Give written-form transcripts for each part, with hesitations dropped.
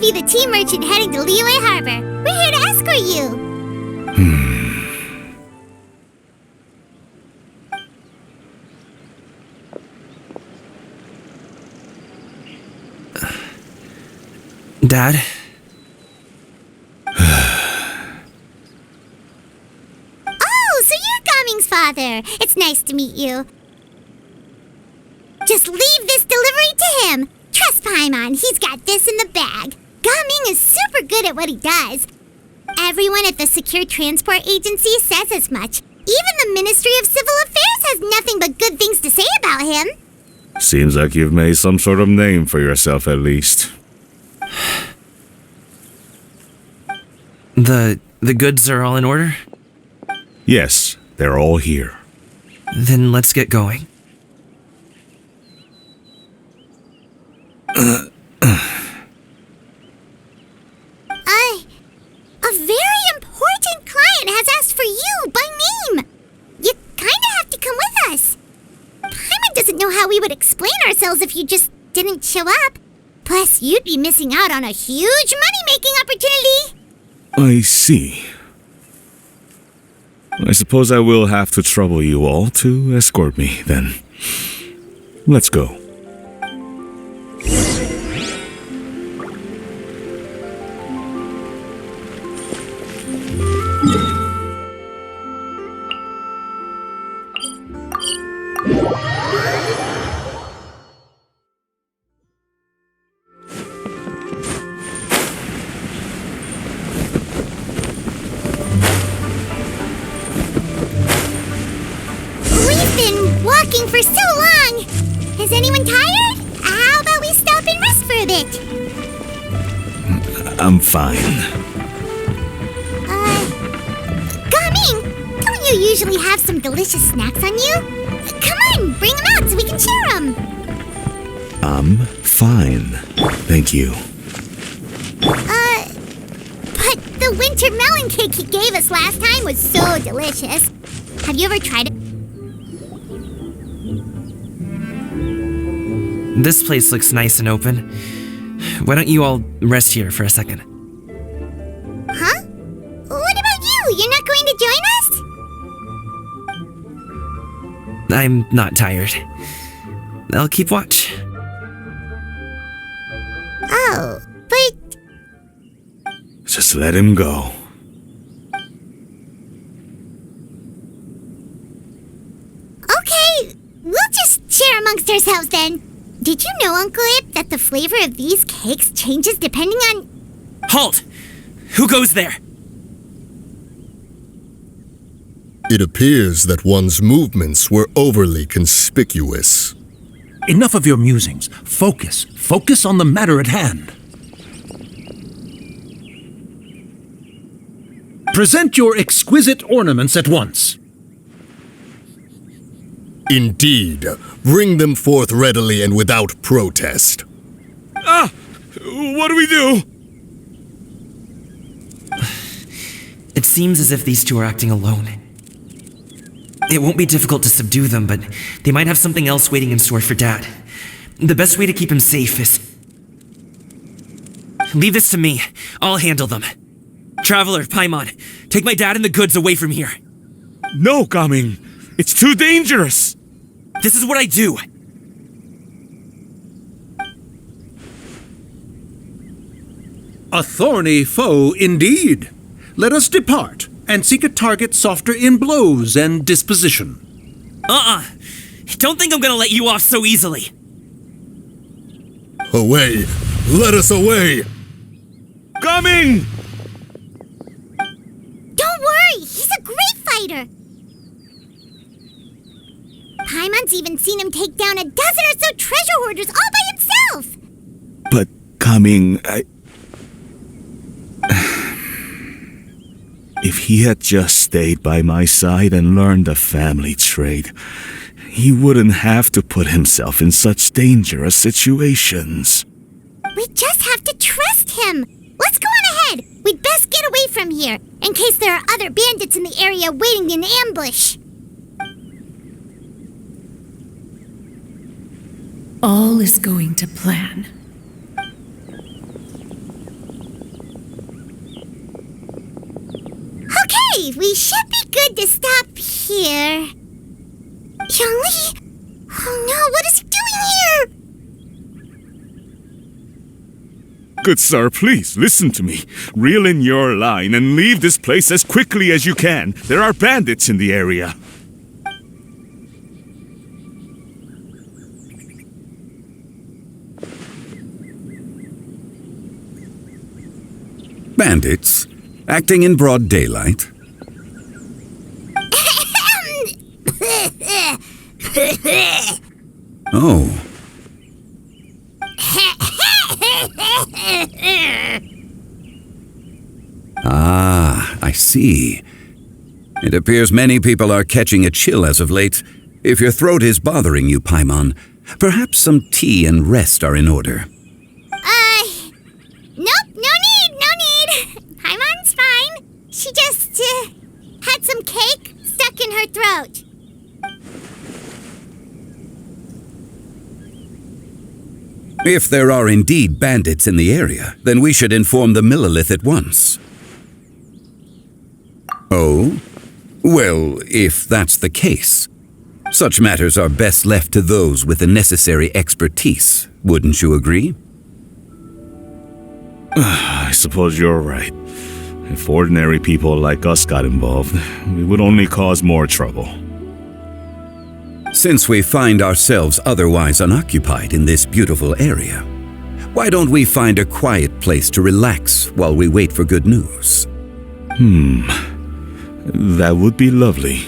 be the team merchant heading to Liyue Harbor. We're here to escort you. Dad? Oh, so you're Gaming's father. It's nice to meet you. Just leave this delivery to him. Trust Paimon, he's got this in the bag. Gaming is super good at what he does. Everyone at the Secure Transport Agency says as much. Even the Ministry of Civil Affairs has nothing but good things to say about him. Seems like you've made some sort of name for yourself at least. The goods are all in order? Yes, they're all here. Then let's get going. A very important client has asked for you by name. You kinda have to come with us. Paimon doesn't know how we would explain ourselves if you just didn't show up. Plus, you'd be missing out on a huge money-making opportunity. I see. I suppose I will have to trouble you all to escort me, then. Let's go. We've been walking for so long. Is anyone tired? How about we stop and rest for a bit? I'm fine. Gaming, don't you usually have some delicious snacks on you? Come on, bring them out so we can share them. I'm fine. Thank you. But the winter melon cake he gave us last time was so delicious. Have you ever tried it? This place looks nice and open. Why don't you all rest here for a second? Huh? What about you? You're not going to join us? I'm not tired. I'll keep watch. Oh, but... Just let him go. Okay, we'll just share amongst ourselves then. Did you know, Uncle Ip, that the flavor of these cakes changes depending on... Halt! Who goes there? It appears that one's movements were overly conspicuous. Enough of your musings. Focus. Focus on the matter at hand. Present your exquisite ornaments at once. Indeed, bring them forth readily and without protest. What do we do? It seems as if these two are acting alone. It won't be difficult to subdue them, but they might have something else waiting in store for Dad. The best way to keep him safe is... Leave this to me. I'll handle them. Traveler, Paimon, take my dad and the goods away from here. No, Gaming. It's too dangerous. This is what I do. A thorny foe indeed. Let us depart and seek a target softer in blows and disposition. Don't think I'm gonna let you off so easily. Away! Let us away! Gaming! Don't worry, he's a great fighter. Paimon's even seen him take down a dozen or so treasure hoarders all by himself. But, Gaming, If he had just stayed by my side and learned the family trade, he wouldn't have to put himself in such dangerous situations. We just have to trust him. Let's go on ahead. We'd best get away from here, in case there are other bandits in the area waiting in ambush. All is going to plan. Okay, we should be good to stop here. Zhongli? Oh no, what is he doing here? Good sir, please listen to me. Reel in your line and leave this place as quickly as you can. There are bandits in the area. Bandits? Acting in broad daylight? Oh. Ah, I see. It appears many people are catching a chill as of late. If your throat is bothering you, Paimon, perhaps some tea and rest are in order. Nope, no need. Paimon's fine. She just, had some cake stuck in her throat. If there are indeed bandits in the area, then we should inform the Millelith at once. Oh? Well, if that's the case, such matters are best left to those with the necessary expertise, wouldn't you agree? I suppose you're right. If ordinary people like us got involved, we would only cause more trouble. Since we find ourselves otherwise unoccupied in this beautiful area, why don't we find a quiet place to relax while we wait for good news? That would be lovely.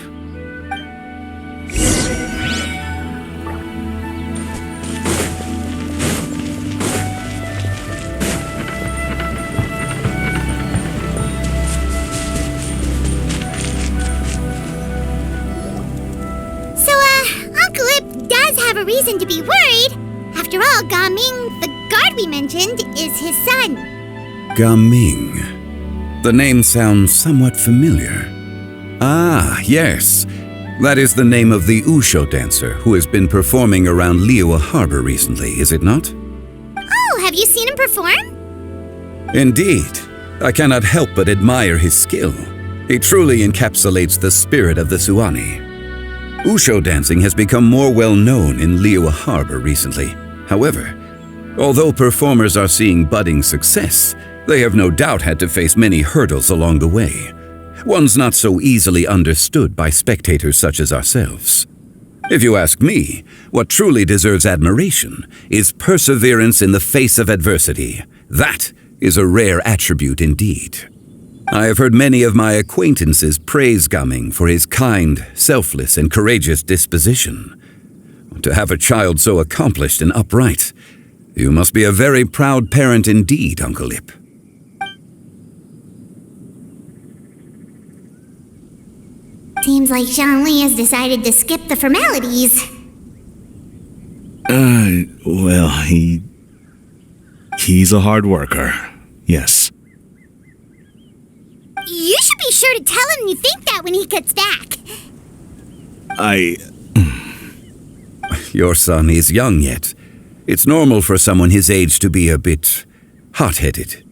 Reason to be worried. After all, Gaming, the guard we mentioned, is his son. Gaming. The name sounds somewhat familiar. Ah, yes. That is the name of the Usho dancer who has been performing around Liyue Harbor recently, is it not? Oh, have you seen him perform? Indeed. I cannot help but admire his skill. He truly encapsulates the spirit of the Suani. Usho dancing has become more well known in Liyue Harbor recently. However, although performers are seeing budding success, they have no doubt had to face many hurdles along the way. Ones not so easily understood by spectators such as ourselves. If you ask me, what truly deserves admiration is perseverance in the face of adversity. That is a rare attribute indeed. I have heard many of my acquaintances praise Gaming for his kind, selfless, and courageous disposition. To have a child so accomplished and upright, you must be a very proud parent indeed, Uncle Ip. Seems like Zhongli has decided to skip the formalities. Well, he's a hard worker. Yes. You should be sure to tell him you think that when he gets back. Your son is young yet. It's normal for someone his age to be a bit hot-headed.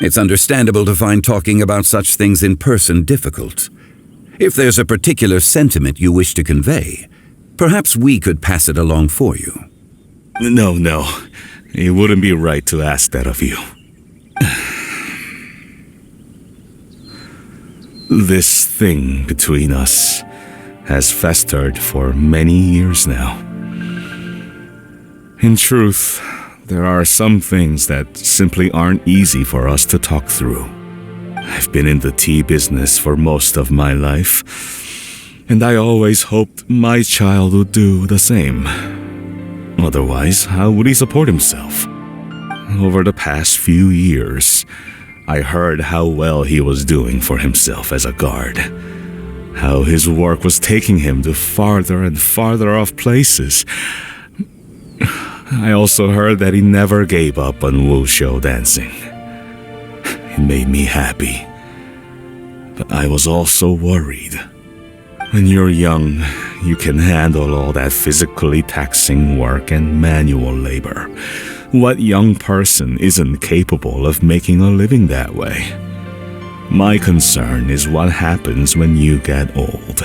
It's understandable to find talking about such things in person difficult. If there's a particular sentiment you wish to convey, perhaps we could pass it along for you. No. It wouldn't be right to ask that of you. This thing between us has festered for many years now. In truth, there are some things that simply aren't easy for us to talk through. I've been in the tea business for most of my life, and I always hoped my child would do the same. Otherwise, how would he support himself? Over the past few years, I heard how well he was doing for himself as a guard. How his work was taking him to farther and farther off places. I also heard that he never gave up on Wushu dancing. It made me happy. But I was also worried. When you're young, you can handle all that physically taxing work and manual labor. What young person isn't capable of making a living that way? My concern is what happens when you get old.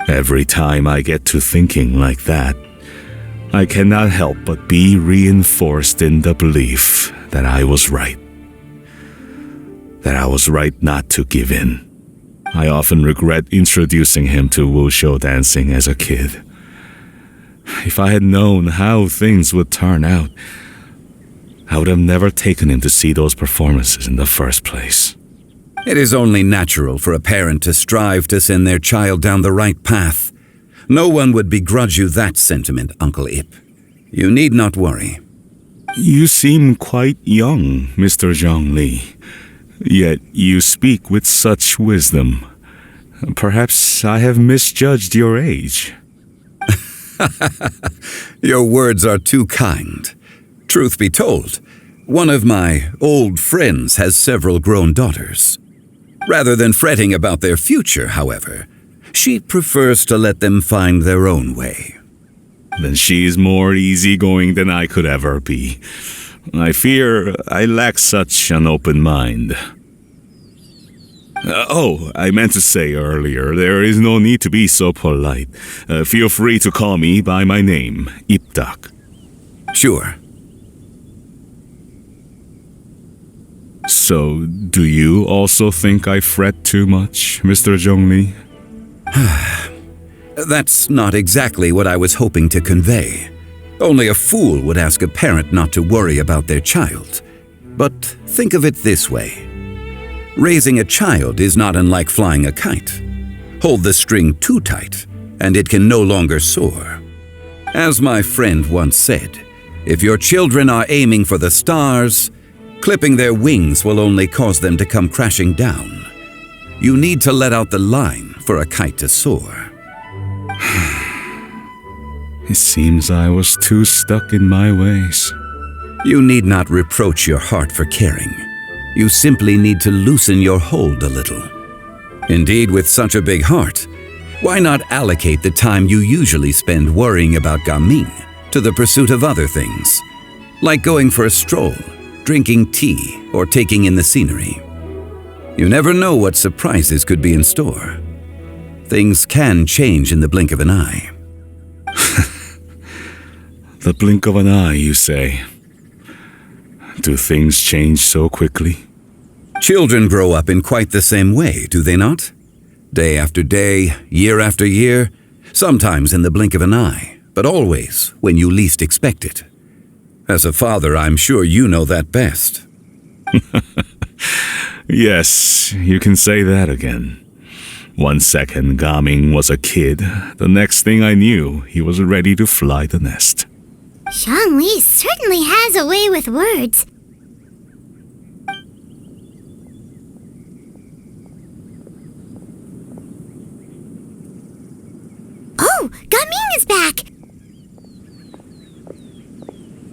Every time I get to thinking like that, I cannot help but be reinforced in the belief that I was right. That I was right not to give in. I often regret introducing him to wushu dancing as a kid. If I had known how things would turn out, I would have never taken him to see those performances in the first place. It is only natural for a parent to strive to send their child down the right path. No one would begrudge you that sentiment, Uncle Ip. You need not worry. You seem quite young, Mr. Zhongli. Yet you speak with such wisdom. Perhaps I have misjudged your age. Your words are too kind. Truth be told, one of my old friends has several grown daughters. Rather than fretting about their future, however, she prefers to let them find their own way. Then she is more easygoing than I could ever be. I fear I lack such an open mind. I meant to say earlier, there is no need to be so polite. Feel free to call me by my name, Ipdak. Sure. So, do you also think I fret too much, Mr. Zhongli? That's not exactly what I was hoping to convey. Only a fool would ask a parent not to worry about their child. But think of it this way. Raising a child is not unlike flying a kite. Hold the string too tight, and it can no longer soar. As my friend once said, if your children are aiming for the stars, clipping their wings will only cause them to come crashing down. You need to let out the line for a kite to soar. It seems I was too stuck in my ways. You need not reproach your heart for caring. You simply need to loosen your hold a little. Indeed, with such a big heart, why not allocate the time you usually spend worrying about Gaming to the pursuit of other things, like going for a stroll, drinking tea, or taking in the scenery? You never know what surprises could be in store. Things can change in the blink of an eye. The blink of an eye, you say? Do things change so quickly? Children grow up in quite the same way, do they not? Day after day, year after year, sometimes in the blink of an eye, but always when you least expect it. As a father, I'm sure you know that best. Yes, you can say that again. 1 second, Gaming was a kid. The next thing I knew, he was ready to fly the nest. Zhongli certainly has a way with words. Oh, Gaming is back!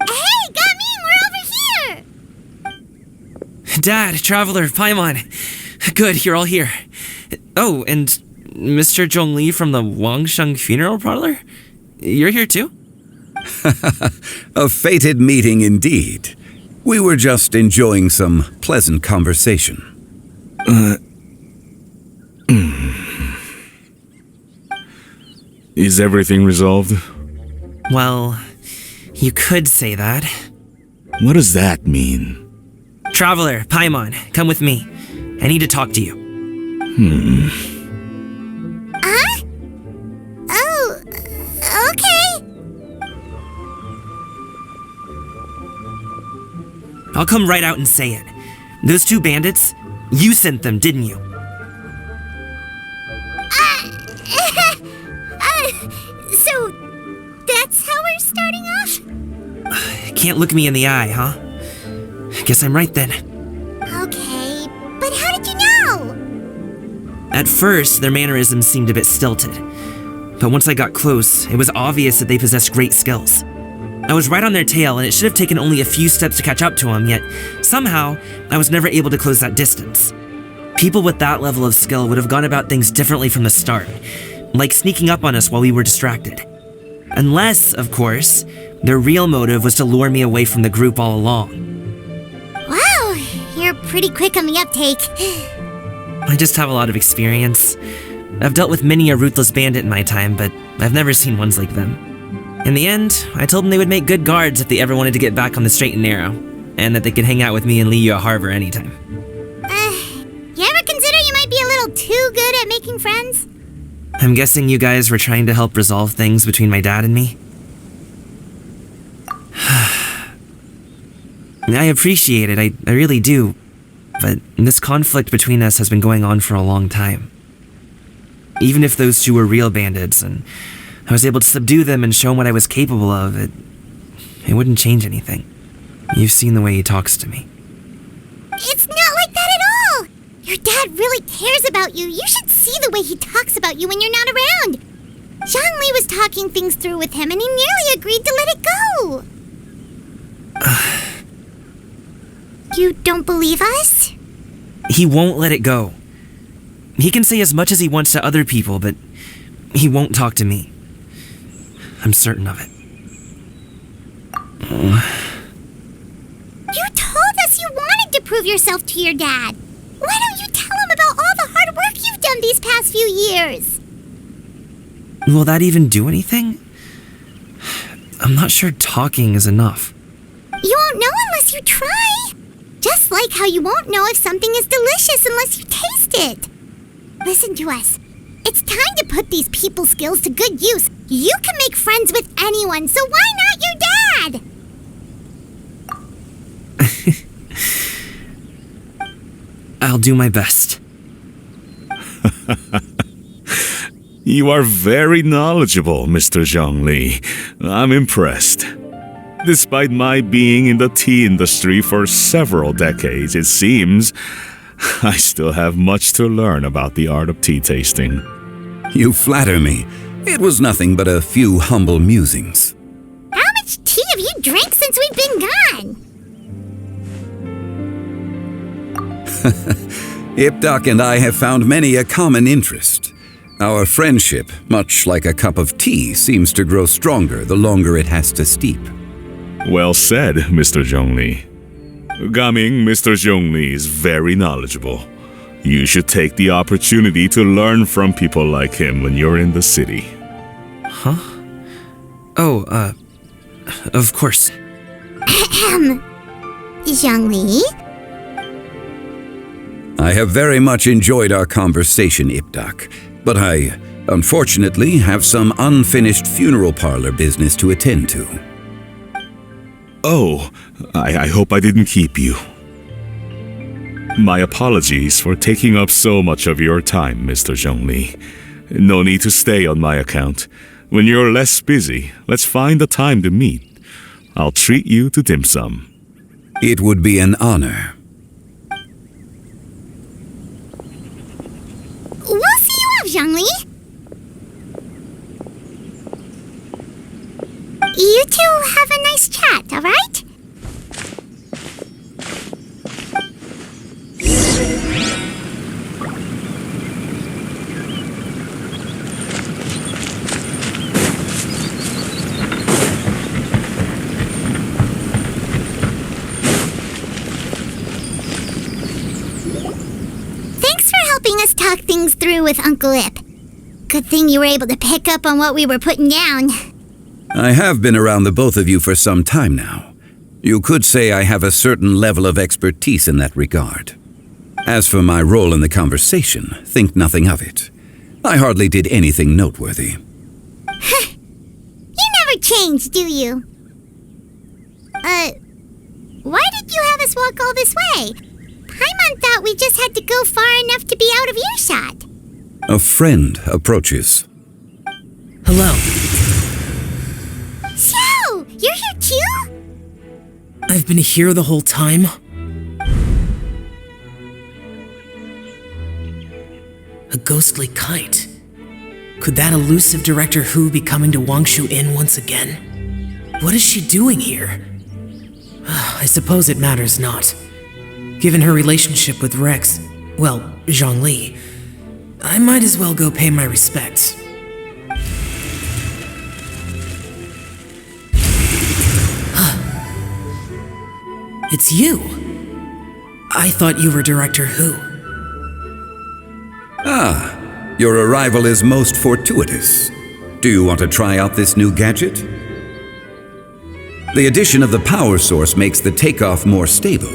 Hey, Gaming, we're over here! Dad, Traveler, Paimon. Good, you're all here. Oh, and Mr. Zhongli from the Wangsheng Funeral Parlor? You're here too? A fated meeting indeed. We were just enjoying some pleasant conversation. Is everything resolved? Well, you could say that. What does that mean? Traveler, Paimon, come with me. I need to talk to you. Huh? Oh, okay. I'll come right out and say it. Those two bandits, you sent them, didn't you? So that's how we're starting off? Can't look me in the eye, huh? Guess I'm right then. Okay, but how did you know? At first, their mannerisms seemed a bit stilted. But once I got close, it was obvious that they possessed great skills. I was right on their tail, and it should have taken only a few steps to catch up to them, yet somehow, I was never able to close that distance. People with that level of skill would have gone about things differently from the start, like sneaking up on us while we were distracted. Unless, of course, their real motive was to lure me away from the group all along. Wow, you're pretty quick on the uptake. I just have a lot of experience. I've dealt with many a ruthless bandit in my time, but I've never seen ones like them. In the end, I told them they would make good guards if they ever wanted to get back on the straight and narrow, and that they could hang out with me in Liyue Harbor anytime. You ever consider you might be a little too good at making friends? I'm guessing you guys were trying to help resolve things between my dad and me? I appreciate it, I really do. But this conflict between us has been going on for a long time. Even if those two were real bandits, and I was able to subdue them and show them what I was capable of, it wouldn't change anything. You've seen the way he talks to me. It's not like that at all! Your dad really cares about you. You should see the way he talks about you when you're not around. Zhongli was talking things through with him, and he nearly agreed to let it go. You don't believe us? He won't let it go. He can say as much as he wants to other people, but he won't talk to me. I'm certain of it. You told us you wanted to prove yourself to your dad. Why don't you tell him about all the hard work you've done these past few years? Will that even do anything? I'm not sure talking is enough. You won't know unless you try. Just like how you won't know if something is delicious unless you taste it. Listen to us. It's time to put these people skills to good use. You can make friends with anyone, so why not your dad? I'll do my best. You are very knowledgeable, Mr. Zhongli. I'm impressed. Despite my being in the tea industry for several decades, it seems I still have much to learn about the art of tea tasting. You flatter me. It was nothing but a few humble musings. How much tea have you drank since we've been gone? Ipdak and I have found many a common interest. Our friendship, much like a cup of tea, seems to grow stronger the longer it has to steep. Well said, Mr. Zhongli. Gaming, Mr. Zhongli is very knowledgeable. You should take the opportunity to learn from people like him when you're in the city. Huh? Oh, of course. Zhongli? I have very much enjoyed our conversation, Ipdak, but I, unfortunately, have some unfinished funeral parlor business to attend to. Oh, I hope I didn't keep you. My apologies for taking up so much of your time, Mr. Zhongli. No need to stay on my account. When you're less busy, let's find a time to meet. I'll treat you to dim sum. It would be an honor. We'll see you off, Zhongli. You two have a nice chat, all right? Thanks for helping us talk things through with Uncle Ip. Good thing you were able to pick up on what we were putting down. I have been around the both of you for some time now. You could say I have a certain level of expertise in that regard. As for my role in the conversation, think nothing of it. I hardly did anything noteworthy. You never change, do you? Why did you have us walk all this way? Paimon thought we just had to go far enough to be out of earshot. A friend approaches. Hello. So, you're here too? I've been here the whole time? A ghostly kite. Could that elusive Director Hu be coming to Wangshu Inn once again? What is she doing here? I suppose it matters not. Given her relationship with Rex, well, Zhongli, I might as well go pay my respects. It's you! I thought you were Director Hu. Your arrival is most fortuitous. Do you want to try out this new gadget? The addition of the power source makes the takeoff more stable.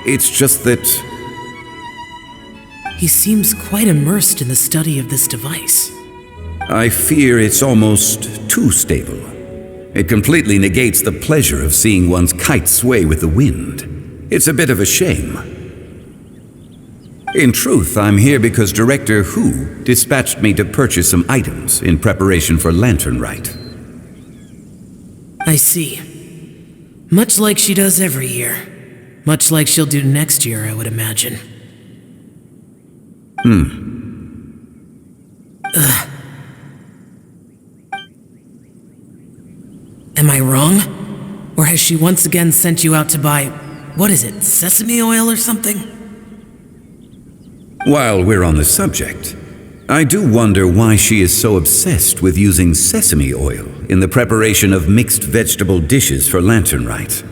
It's just that... He seems quite immersed in the study of this device. I fear it's almost too stable. It completely negates the pleasure of seeing one's kite sway with the wind. It's a bit of a shame. In truth, I'm here because Director Hu dispatched me to purchase some items in preparation for Lantern Rite. I see. Much like she does every year. Much like she'll do next year, I would imagine. Am I wrong? Or has she once again sent you out to buy, what is it, sesame oil or something? While we're on the subject, I do wonder why she is so obsessed with using sesame oil in the preparation of mixed vegetable dishes for Lantern Rite.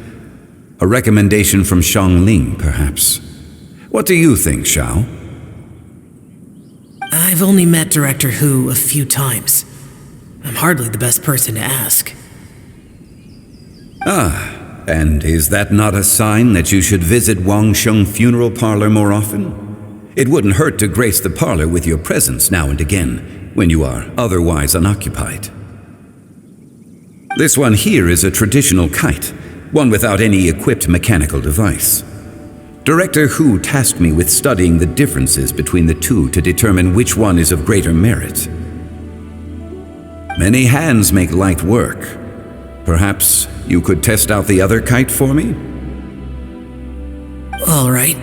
A recommendation from Xiangling, perhaps. What do you think, Xiao? I've only met Director Hu a few times. I'm hardly the best person to ask. And is that not a sign that you should visit Wangsheng Funeral Parlor more often? It wouldn't hurt to grace the parlor with your presence now and again, when you are otherwise unoccupied. This one here is a traditional kite, one without any equipped mechanical device. Director Hu tasked me with studying the differences between the two to determine which one is of greater merit. Many hands make light work. Perhaps you could test out the other kite for me? All right.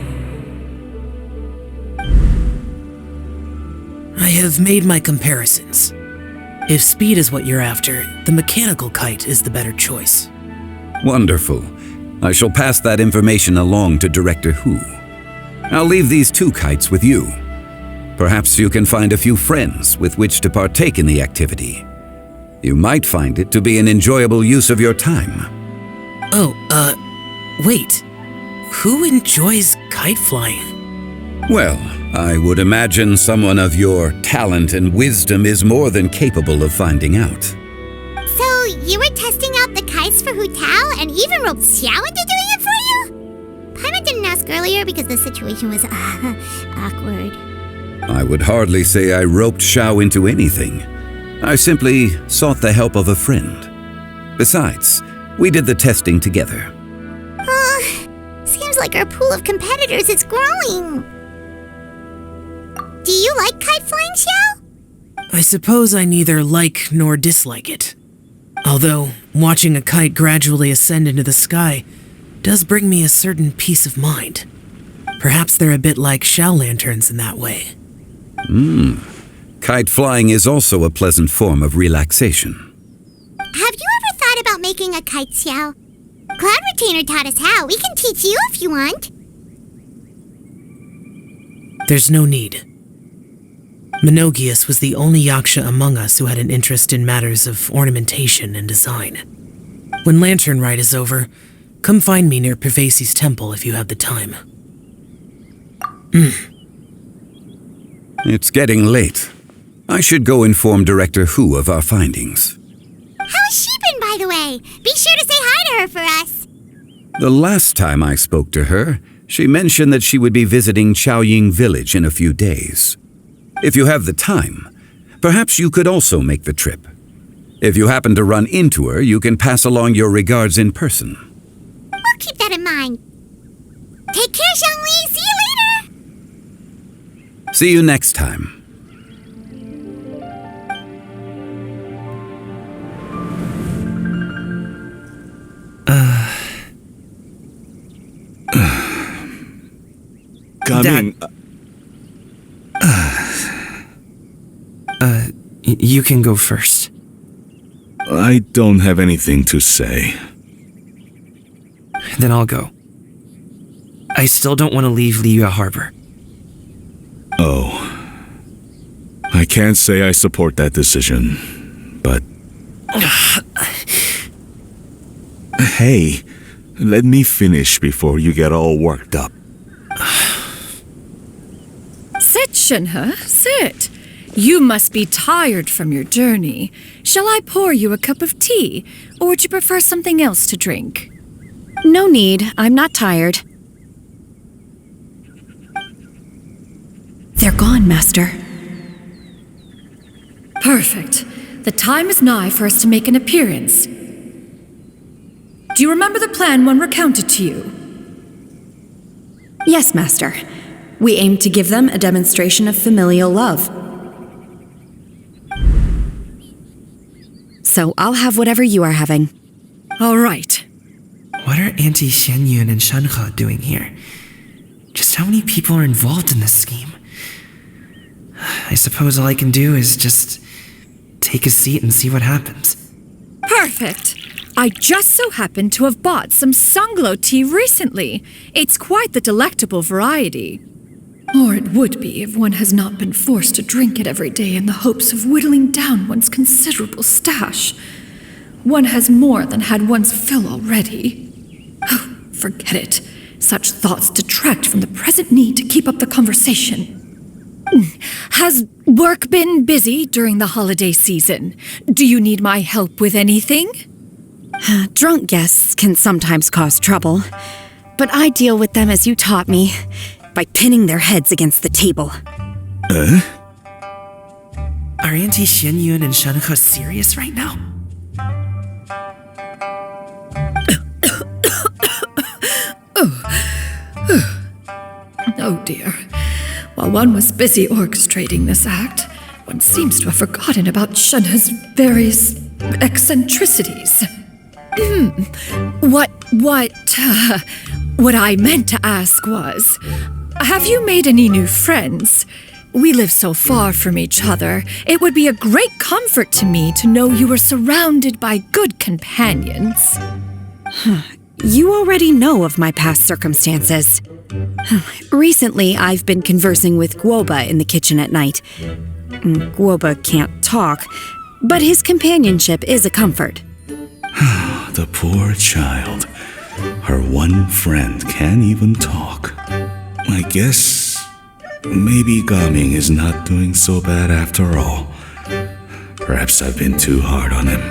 I have made my comparisons. If speed is what you're after, the mechanical kite is the better choice. Wonderful. I shall pass that information along to Director Hu. I'll leave these two kites with you. Perhaps you can find a few friends with which to partake in the activity. You might find it to be an enjoyable use of your time. Wait. Who enjoys kite flying? Well, I would imagine someone of your talent and wisdom is more than capable of finding out. So, you were testing out the kites for Hu Tao and even roped Xiao into doing it for you? Paimon didn't ask earlier because the situation was awkward. I would hardly say I roped Xiao into anything. I simply sought the help of a friend. Besides, we did the testing together. Seems like our pool of competitors is growing. Do you like kite flying, Xiao? I suppose I neither like nor dislike it. Although, watching a kite gradually ascend into the sky does bring me a certain peace of mind. Perhaps they're a bit like Xiao lanterns in that way. Kite flying is also a pleasant form of relaxation. Have you ever thought about making a kite, Xiao? Cloud Retainer taught us how. We can teach you if you want. There's no need. Menogius was the only Yaksha among us who had an interest in matters of ornamentation and design. When Lantern Rite is over, come find me near Pervasi's temple if you have the time. It's getting late. I should go inform Director Hu of our findings. How's she been, by the way? Be sure to say hi to her for us. The last time I spoke to her, she mentioned that she would be visiting Chaoying Village in a few days. If you have the time, perhaps you could also make the trip. If you happen to run into her, you can pass along your regards in person. We'll keep that in mind. Take care, Xiangli. See you later. See you next time. Coming. You can go first. I don't have anything to say. Then I'll go. I still don't want to leave Liyue Harbor. Oh. I can't say I support that decision, but... Hey, let me finish before you get all worked up. Such Shenhe, sit. You must be tired from your journey. Shall I pour you a cup of tea, or would you prefer something else to drink? No need. I'm not tired. They're gone, Master. Perfect. The time is nigh for us to make an appearance. Do you remember the plan one recounted to you? Yes, Master. We aim to give them a demonstration of familial love. So I'll have whatever you are having. All right. What are Auntie Xianyun and Shenhe doing here? Just how many people are involved in this scheme? I suppose all I can do is just take a seat and see what happens. Perfect. I just so happen to have bought some Sunglow tea recently. It's quite the delectable variety. Or it would be if one has not been forced to drink it every day in the hopes of whittling down one's considerable stash. One has more than had one's fill already. Oh, forget it. Such thoughts detract from the present need to keep up the conversation. Has work been busy during the holiday season? Do you need my help with anything? Drunk guests can sometimes cause trouble, but I deal with them as you taught me, by pinning their heads against the table. Are Auntie Xianyun and Shenhe serious right now? Oh dear. While one was busy orchestrating this act, one seems to have forgotten about Shenhe's various eccentricities. What I meant to ask was, have you made any new friends? We live so far from each other, it would be a great comfort to me to know you were surrounded by good companions. You already know of my past circumstances. Recently, I've been conversing with Guoba in the kitchen at night. Guoba can't talk, but his companionship is a comfort. The poor child. Her one friend can't even talk. I guess maybe Gaming is not doing so bad after all. Perhaps I've been too hard on him.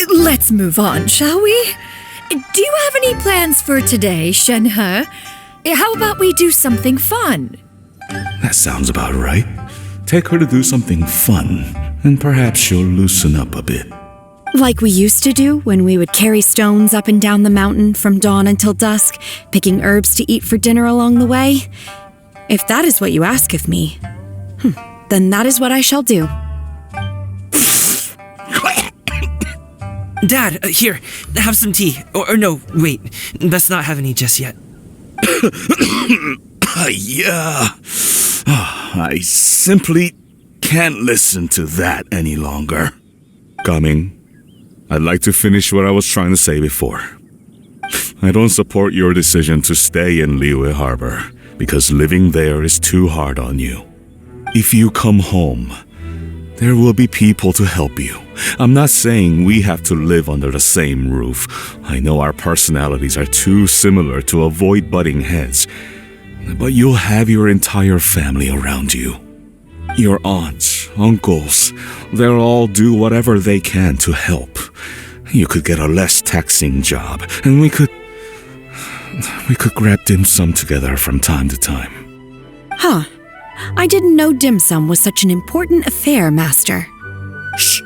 Let's move on, shall we? Do you have any plans for today, Shenhe? How about we do something fun? That sounds about right. Take her to do something fun, and perhaps she'll loosen up a bit. Like we used to do when we would carry stones up and down the mountain from dawn until dusk, picking herbs to eat for dinner along the way. If that is what you ask of me, then that is what I shall do. Dad, here, have some tea. Or no, wait, let's not have any just yet. Yeah. I simply can't listen to that any longer. Gaming, I'd like to finish what I was trying to say before. I don't support your decision to stay in Liyue Harbor, because living there is too hard on you. If you come home, there will be people to help you. I'm not saying we have to live under the same roof. I know our personalities are too similar to avoid butting heads. But you'll have your entire family around you. Your aunts, uncles, they'll all do whatever they can to help. You could get a less taxing job, and we could grab dim sum together from time to time. Huh. I didn't know dim sum was such an important affair, Master. Shh.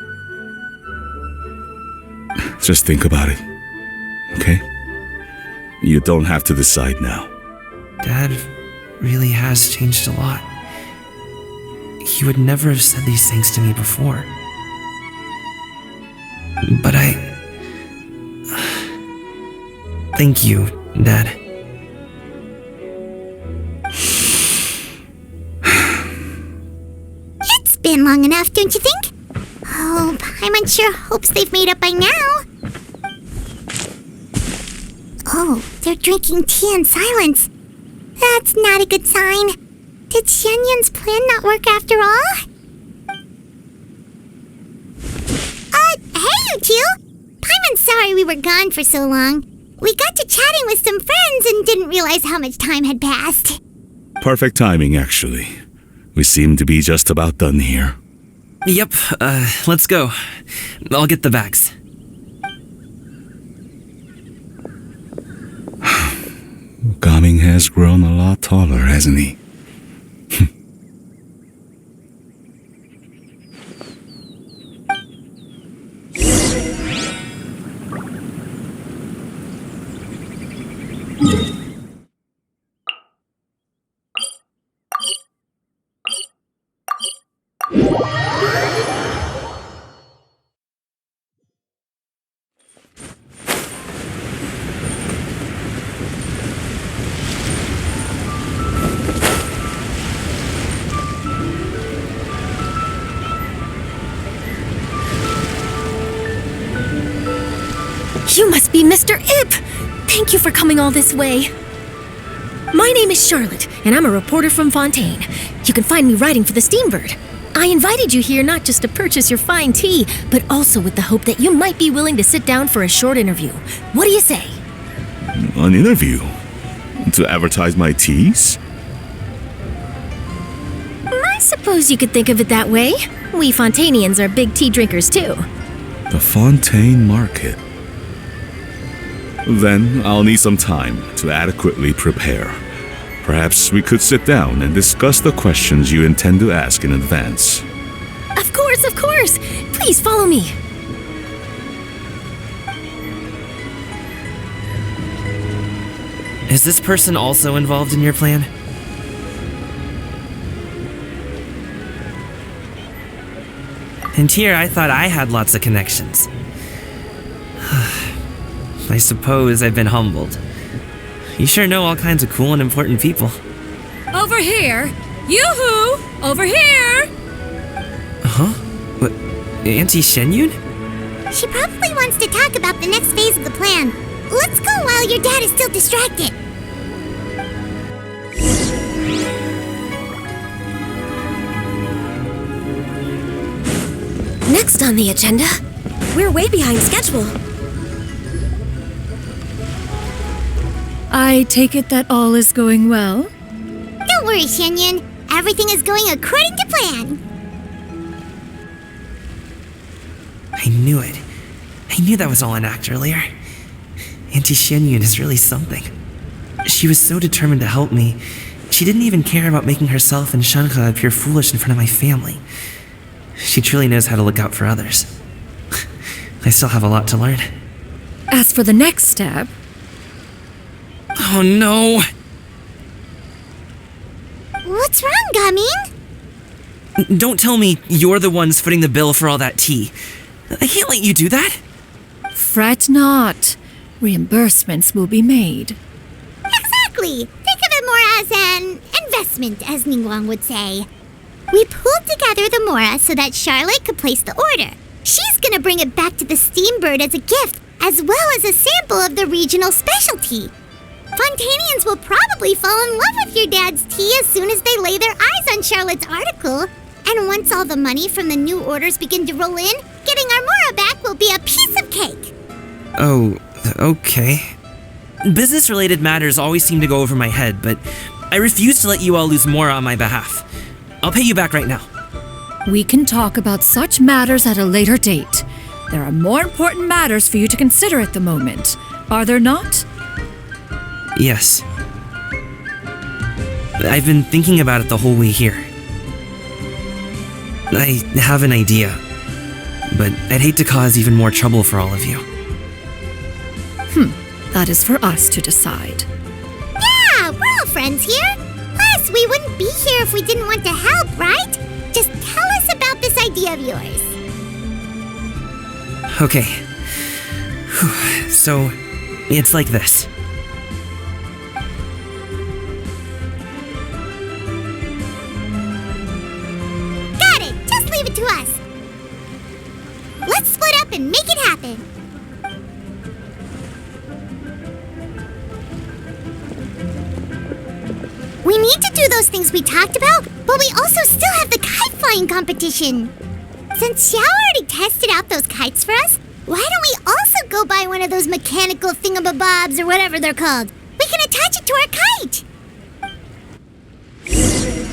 Just think about it, okay? You don't have to decide now. Dad really has changed a lot. He would never have said these things to me before. But thank you, Dad. It's been long enough, don't you think? Oh, Paimon sure hopes they've made up by now. Oh, they're drinking tea in silence. That's not a good sign. Did Xianyun's plan not work after all? Hey, you two! Paimon's sorry we were gone for so long. We got to chatting with some friends and didn't realize how much time had passed. Perfect timing, actually. We seem to be just about done here. Yep, let's go. I'll get the bags. Gaming has grown a lot taller, hasn't he? You must be Mr. Ip! Thank you for coming all this way. My name is Charlotte, and I'm a reporter from Fontaine. You can find me writing for the Steambird. I invited you here not just to purchase your fine tea, but also with the hope that you might be willing to sit down for a short interview. What do you say? An interview? To advertise my teas? I suppose you could think of it that way. We Fontainians are big tea drinkers too. The Fontaine Market. Then I'll need some time to adequately prepare. Perhaps we could sit down and discuss the questions you intend to ask in advance. Of course, of course! Please follow me. Is this person also involved in your plan? And here I thought I had lots of connections. I suppose I've been humbled. You sure know all kinds of cool and important people. Over here! Yoo-hoo! Over here! Huh? What? Auntie Shenyun? She probably wants to talk about the next phase of the plan. Let's go while your dad is still distracted. Next on the agenda, we're way behind schedule. I take it that all is going well? Don't worry, Shenyun. Everything is going according to plan. I knew it. I knew that was all an act earlier. Auntie Shenyun is really something. She was so determined to help me. She didn't even care about making herself and Shanka appear foolish in front of my family. She truly knows how to look out for others. I still have a lot to learn. As for the next step... Oh no! What's wrong, Gaming? Don't tell me you're the ones footing the bill for all that tea. I can't let you do that. Fret not. Reimbursements will be made. Exactly. Think of it more as an investment, as Ningguang would say. We pulled together the Mora so that Charlotte could place the order. She's gonna bring it back to the Steambird as a gift, as well as a sample of the regional specialty. Fontainians will probably fall in love with your dad's tea as soon as they lay their eyes on Charlotte's article. And once all the money from the new orders begin to roll in, getting our Mora back will be a piece of cake. Oh, okay. Business-related matters always seem to go over my head, but I refuse to let you all lose Mora on my behalf. I'll pay you back right now. We can talk about such matters at a later date. There are more important matters for you to consider at the moment, are there not? Yes. I've been thinking about it the whole way here. I have an idea, but I'd hate to cause even more trouble for all of you. That is for us to decide. Yeah, we're all friends here. Plus, we wouldn't be here if we didn't want to help, right? Just tell us about this idea of yours. Okay. So, it's like this. Got it. Just leave it to us. Let's split up and make it happen. We need to do those things we talked about, but we also still have the kite flying competition. Since Xiao already tested out those kites for us, why don't we also go buy one of those mechanical thingamabobs or whatever they're called? We can attach it to our kite. us.